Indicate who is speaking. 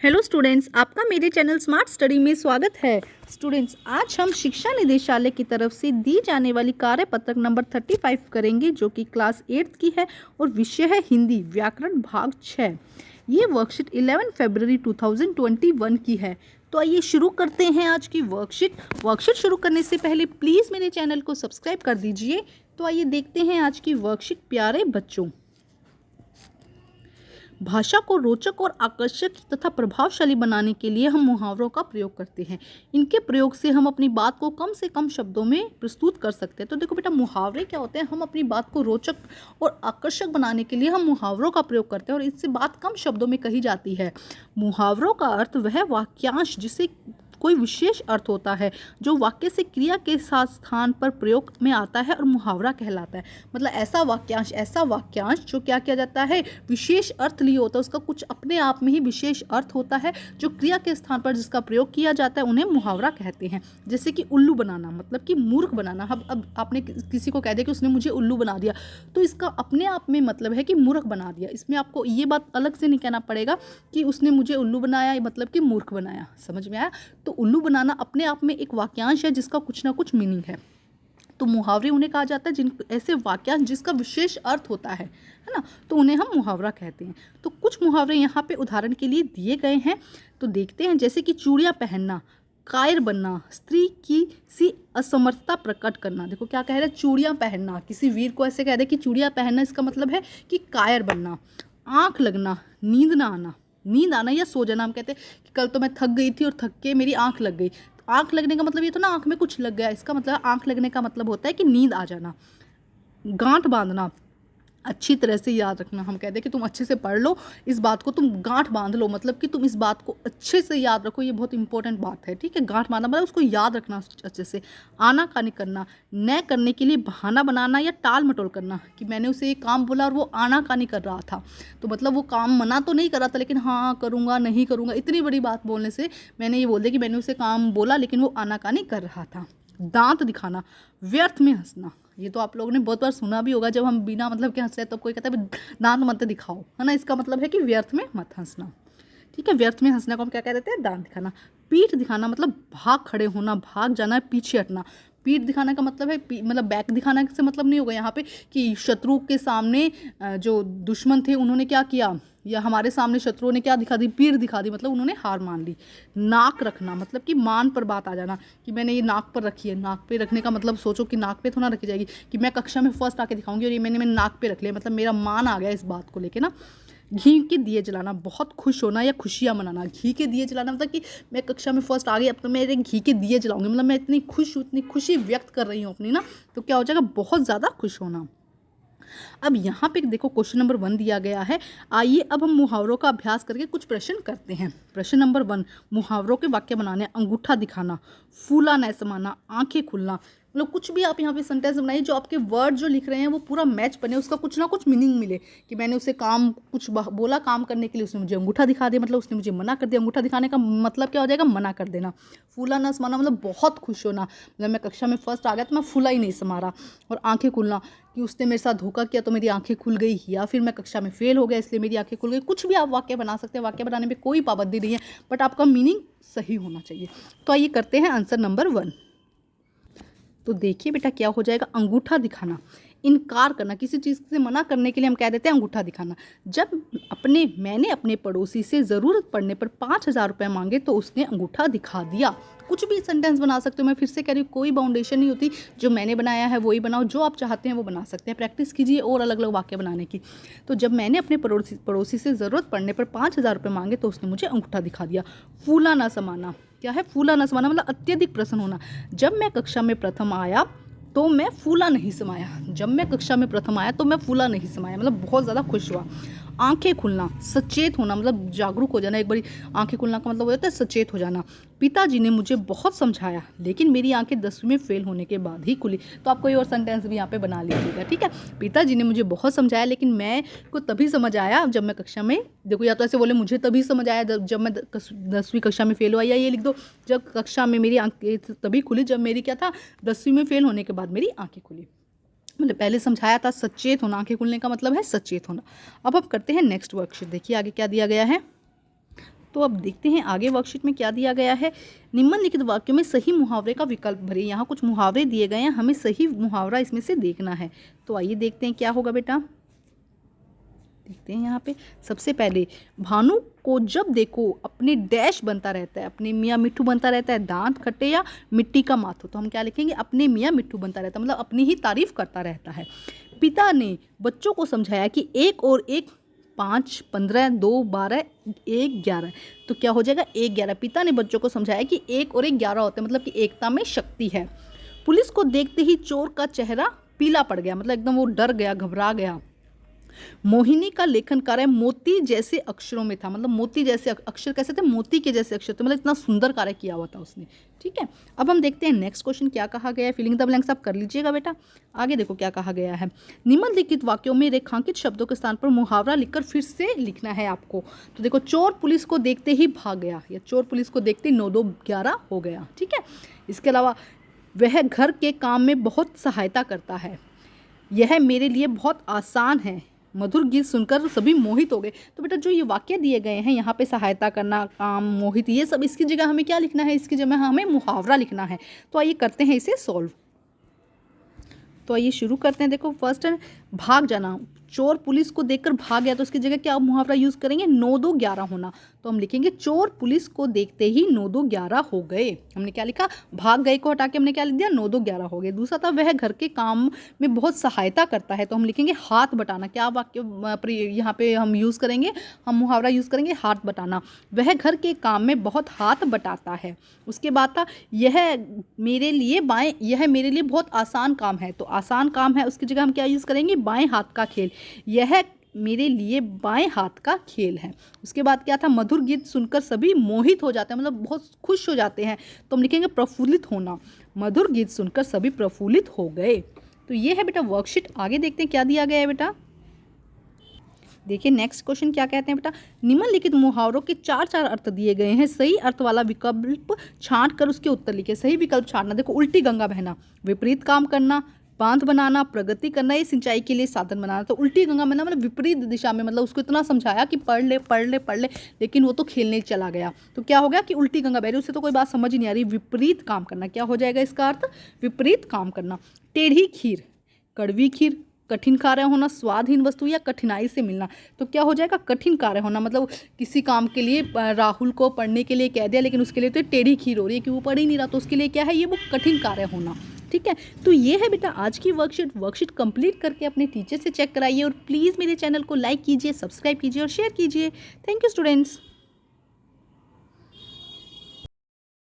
Speaker 1: Hello students, आपका मेरे channel smart study में स्वागत है। स्टूडेंट्स, आज हम शिक्षा निदेशालय की तरफ से दी जाने वाली कार्यपत्रक नंबर 35 करेंगे, जो कि क्लास 8 की है और विषय है हिंदी व्याकरण भाग 6। ये वर्कशीट 11 फरवरी 2021 की है। तो आइए शुरू करते हैं आज की वर्कशीट शुरू करने से पहले प्लीज़ मेरे चैनल को सब्सक्राइब कर दीजिए। तो आइए देखते हैं आज की वर्कशीट। प्यारे बच्चों, भाषा को रोचक और आकर्षक तथा प्रभावशाली बनाने के लिए हम मुहावरों का प्रयोग करते हैं। इनके प्रयोग से हम अपनी बात को कम से कम शब्दों में प्रस्तुत कर सकते हैं। तो देखो बेटा, मुहावरे क्या होते हैं? हम अपनी बात को रोचक और आकर्षक बनाने के लिए हम मुहावरों का प्रयोग करते हैं और इससे बात कम शब्दों में कही जाती है। मुहावरों का अर्थ वह वाक्यांश जिसे कोई विशेष अर्थ होता है, जो वाक्य से क्रिया के साथ स्थान पर प्रयोग में आता है और मुहावरा कहलाता है। मतलब ऐसा वाक्यांश जो क्या किया जाता है, विशेष अर्थ लिए होता है, उसका कुछ अपने आप में ही विशेष अर्थ होता है, जो क्रिया के स्थान पर जिसका प्रयोग किया जाता है उन्हें मुहावरा कहते हैं। जैसे कि उल्लू बनाना, मतलब कि मूर्ख बनाना। अब आपने किसी को कह दिया कि उसने मुझे उल्लू बना दिया, तो इसका अपने आप में मतलब है कि मूर्ख बना दिया। इसमें आपको ये बात अलग से नहीं कहना पड़ेगा कि उसने मुझे उल्लू बनाया, मतलब कि मूर्ख बनाया। समझ में आया? तो उल्लू बनाना अपने आप में एक वाक्यांश है जिसका कुछ ना कुछ मीनिंग है। तो मुहावरे उन्हें कहा जाता है जिन ऐसे वाक्यांश जिसका विशेष अर्थ होता है ना, तो उन्हें हम मुहावरा कहते हैं। तो कुछ मुहावरे यहाँ पे उदाहरण के लिए दिए गए हैं, तो देखते हैं। जैसे कि चूड़ियाँ पहनना, कायर बनना, स्त्री की सी असमर्थता प्रकट करना। देखो क्या कह रहे हैं, चूड़ियाँ पहनना। किसी वीर को ऐसे कह दे कि चूड़ियाँ पहनना, इसका मतलब है कि कायर बनना। आँख लगना, नींद ना आना। नींद आना या सो जाना, हम कहते हैं कि कल तो मैं थक गई थी और थक के मेरी आँख लग गई। तो आँख लगने का मतलब ये तो ना आँख में कुछ लग गया, इसका मतलब आँख लगने का मतलब होता है कि नींद आ जाना। गांठ बांधना, अच्छी तरह से याद रखना। हम कहते हैं कि तुम अच्छे से पढ़ लो, इस बात को तुम गांठ बांध लो, मतलब कि तुम इस बात को अच्छे से याद रखो। ये बहुत इंपॉर्टेंट बात है, ठीक है। गांठ बांधना मतलब उसको याद रखना अच्छे से। आनाकानी करना, न करने के लिए बहाना बनाना या टाल मटोल करना, कि मैंने उसे ये काम बोला और वो आनाकानी कर रहा था, तो मतलब वो काम मना तो नहीं कर रहा था, लेकिन हाँ करूँगा नहीं करूँगा, इतनी बड़ी बात बोलने से मैंने ये बोल दिया कि मैंने उसे काम बोला लेकिन वो आनाकानी कर रहा था। दांत दिखाना, व्यर्थ में हंसना। ये तो आप लोगों ने बहुत बार सुना भी होगा, जब हम बिना मतलब के हंस रहे तो कोई कहता है दांत मत दिखाओ, है ना। इसका मतलब है कि व्यर्थ में मत हंसना, ठीक है। व्यर्थ में हंसने को हम क्या कह देते हैं, दांत दिखाना। पीठ दिखाना मतलब भाग खड़े होना, भाग जाना, पीछे हटना। पीठ दिखाने का मतलब है मतलब बैक दिखाने से मतलब नहीं होगा यहाँ पे कि शत्रु के सामने जो दुश्मन थे उन्होंने क्या किया, या हमारे सामने शत्रुओं ने क्या दिखा दी, पीठ दिखा दी, मतलब उन्होंने हार मान ली। नाक रखना मतलब कि मान पर बात आ जाना, कि मैंने ये नाक पर रखी है। नाक पे रखने का मतलब सोचो कि नाक पे तो ना रखी जाएगी कि मैं कक्षा में फर्स्ट आके दिखाऊंगी और ये मैंने नाक पे रख लिया, मतलब मेरा मान आ गया इस बात को लेके ना। घी के दिए जलाना, बहुत खुश होना या खुशियाँ मनाना। घी के दिए जलाना मतलब कि मैं कक्षा में फर्स्ट आ गई, अब तो मेरे घी के दिए जलाऊंगी, मतलब मैं इतनी खुश हूँ, इतनी खुशी व्यक्त कर रही हूँ अपनी ना, तो क्या हो जाएगा, बहुत ज़्यादा खुश होना। अब यहाँ पे देखो क्वेश्चन नंबर 1 दिया गया है। आइए अब हम मुहावरों का अभ्यास करके कुछ प्रश्न करते हैं। प्रश्न नंबर 1, मुहावरों के वाक्य बनाने। अंगूठा दिखाना, फूला न समाना, आंखें खुलना। मतलब कुछ भी आप यहाँ पे सेंटेंस बनाइए जो आपके वर्ड जो लिख रहे हैं वो पूरा मैच बने, उसका कुछ ना कुछ मीनिंग मिले। कि मैंने उसे काम कुछ बोला काम करने के लिए, उसने मुझे अंगूठा दिखा दिया, मतलब उसने मुझे मना कर दिया। अंगूठा दिखाने का मतलब क्या हो जाएगा, मना कर देना। फूला न समाना मतलब बहुत खुश होना, मतलब मैं कक्षा में फर्स्ट आ गया तो मैं फूला ही नहीं समा रहा। और आंखें खुलना कि उसने मेरे साथ धोखा किया तो मेरी आंखें खुल गई, या फिर मैं कक्षा में फेल हो गया इसलिए मेरी आंखें खुल गई। कुछ भी आप वाक्य बना सकते हैं, वाक्य बनाने में कोई पाबंदी नहीं है, बट आपका मीनिंग सही होना चाहिए। तो आइए करते हैं आंसर नंबर 1। तो देखिए बेटा क्या हो जाएगा, अंगूठा दिखाना, इनकार करना, किसी चीज़ से मना करने के लिए हम कह देते हैं अंगूठा दिखाना। जब मैंने अपने पड़ोसी से ज़रूरत पड़ने पर 5,000 रुपये मांगे तो उसने अंगूठा दिखा दिया। कुछ भी सेंटेंस बना सकते हो, मैं फिर से कह रही हूँ, कोई बाउंडेशन नहीं होती। जो मैंने बनाया है वही बनाओ, जो आप चाहते हैं वो बना सकते हैं। प्रैक्टिस कीजिए और अलग अलग वाक्य बनाने की। तो जब मैंने अपने पड़ोसी से ज़रूरत पड़ने पर 5,000 रुपये मांगे तो उसने मुझे अंगूठा दिखा दिया। फूला ना समाना, क्या है, फूला ना समाना मतलब अत्यधिक प्रसन्न होना। जब मैं कक्षा में प्रथम आया तो मैं फूला नहीं समाया। जब मैं कक्षा में प्रथम आया तो मैं फूला नहीं समाया, मतलब बहुत ज़्यादा खुश हुआ। आंखें खुलना, सचेत होना, मतलब जागरूक हो जाना। एक बारी आंखें खुलना का मतलब हो जाता है सचेत हो जाना। पिताजी ने मुझे बहुत समझाया लेकिन मेरी आंखें 10वीं में फेल होने के बाद ही खुली। तो आप कोई और सेंटेंस भी यहाँ पे बना लीजिएगा, ठीक है। पिताजी ने मुझे बहुत समझाया लेकिन मैं को तभी समझ आया जब मैं कक्षा में, देखो या तो ऐसे बोले मुझे तभी समझ आया जब मैं 10वीं कक्षा में फेल हुआ, या ये लिख दो जब कक्षा में मेरी आंखें तभी खुली जब मेरी क्या था, 10वीं में फेल होने के बाद मेरी आंखें खुली। मतलब पहले समझाया था सचेत होना, आंखें खुलने का मतलब है सचेत होना। अब करते हैं नेक्स्ट वर्कशीट। देखिए आगे क्या दिया गया है। तो अब देखते हैं आगे वर्कशीट में क्या दिया गया है। निम्नलिखित वाक्यों में सही मुहावरे का विकल्प भरें। यहाँ कुछ मुहावरे दिए गए हैं, हमें सही मुहावरा इसमें से देखना है। तो आइए देखते हैं क्या होगा बेटा। देखते हैं यहाँ पे सबसे पहले, भानु को जब देखो अपने डैश बनता रहता है, अपने मियाँ मिट्ठू बनता रहता है, दांत खट्टे या मिट्टी का माथो। तो हम क्या लिखेंगे, अपने मियाँ मिट्ठू बनता रहता है, मतलब अपनी ही तारीफ करता रहता है। पिता ने बच्चों को समझाया कि 1 और 1 5, 15, 2 12, 1 11। तो क्या हो जाएगा 1 11। पिता ने बच्चों को समझाया कि 1 और 1 11 होते हैं, मतलब कि एकता में शक्ति है। पुलिस को देखते ही चोर का चेहरा पीला पड़ गया, मतलब एकदम वो डर गया, घबरा गया। मोहिनी का लेखन कार्य मोती जैसे अक्षरों में था, मतलब मोती जैसे अक्षर कैसे थे, मोती के जैसे अक्षर थे, मतलब इतना सुंदर कार्य किया हुआ था उसने। ठीक है, अब हम देखते हैं नेक्स्ट क्वेश्चन क्या कहा गया है। फिलिंग द ब्लैंक्स आप कर लीजिएगा बेटा। आगे देखो क्या कहा गया है। निम्नलिखित वाक्यों में रेखांकित शब्दों के स्थान पर मुहावरा लिखकर फिर से लिखना है आपको। तो देखो, चोर पुलिस को देखते ही भाग गया, या चोर पुलिस को देखते ही 9 2 11 हो गया। ठीक है, इसके अलावा वह घर के काम में बहुत सहायता करता है, यह मेरे लिए बहुत आसान है, मधुर गीत सुनकर सभी मोहित हो गए। तो बेटा जो ये वाक्य दिए गए हैं यहाँ पे, सहायता करना, काम, मोहित, ये सब, इसकी जगह हमें क्या लिखना है, इसकी जगह हमें मुहावरा लिखना है। तो आइए करते हैं इसे सॉल्व। तो आइए शुरू करते हैं। देखो फर्स्ट है भाग जाना, चोर पुलिस को देखकर भाग गया, तो उसकी जगह क्या मुहावरा यूज करेंगे, 9 2 11 होना। तो हम लिखेंगे चोर पुलिस को देखते ही 9 2 11 हो गए। हमने क्या लिखा, भाग गए को हटा के हमने क्या लिख दिया, 9 2 11 हो गए। दूसरा था वह घर के काम में बहुत सहायता करता है, तो हम लिखेंगे हाथ बटाना। क्या वाक्य यहाँ पे हम यूज़ करेंगे, हम मुहावरा यूज़ करेंगे हाथ बटाना। वह घर के काम में बहुत हाथ बटाता है। उसके बाद था यह मेरे लिए बहुत आसान काम है, तो आसान काम है उसकी जगह हम क्या यूज़ करेंगे, बाएं हाथ का खेल, यह मेरे लिए बाएं हाथ का खेल है। उसके बाद क्या था, मधुर गीत सुनकर सभी मोहित हो जाते हैं, मतलब बहुत खुश हो जाते हैं, तो हम लिखेंगे प्रफुल्लित होना, मधुर गीत सुनकर सभी प्रफुल्लित हो गए। तो ये है बेटा वर्कशीट। आगे देखते हैं क्या दिया गया है बेटा। देखिए नेक्स्ट क्वेश्चन क्या कहते हैं बेटा। निम्नलिखित मुहावरों के 4 अर्थ दिए गए हैं, सही अर्थ वाला विकल्प छांट कर उसके उत्तर लिखे। सही विकल्प छांटना, देखो उल्टी गंगा बहना, विपरीत काम करना, बांध बनाना, प्रगति करना, ये सिंचाई के लिए साधन बनाना। तो उल्टी गंगा बहना मतलब विपरीत दिशा में, मतलब उसको इतना समझाया कि पढ़ ले पढ़ ले पढ़ ले, लेकिन वो तो खेलने चला गया। तो क्या हो गया कि उल्टी गंगा बह रही, उससे तो कोई बात समझ ही नहीं आ रही। विपरीत काम करना, क्या हो जाएगा इसका अर्थ, विपरीत काम करना। टेढ़ी खीर, कड़वी खीर, कठिन कार्य होना, स्वादहीन वस्तु या कठिनाई से मिलना। तो क्या हो जाएगा, कठिन कार्य होना, मतलब किसी काम के लिए राहुल को पढ़ने के लिए कह दिया, लेकिन उसके लिए तो टेढ़ी खीर हो रही है कि वो पढ़ ही नहीं रहा, तो उसके लिए क्या है, ये वो कठिन कार्य होना। ठीक है, तो ये है बेटा आज की वर्कशीट कंप्लीट करके अपने टीचर से चेक कराइए, और प्लीज़ मेरे चैनल को लाइक कीजिए, सब्सक्राइब कीजिए और शेयर कीजिए। Thank you students.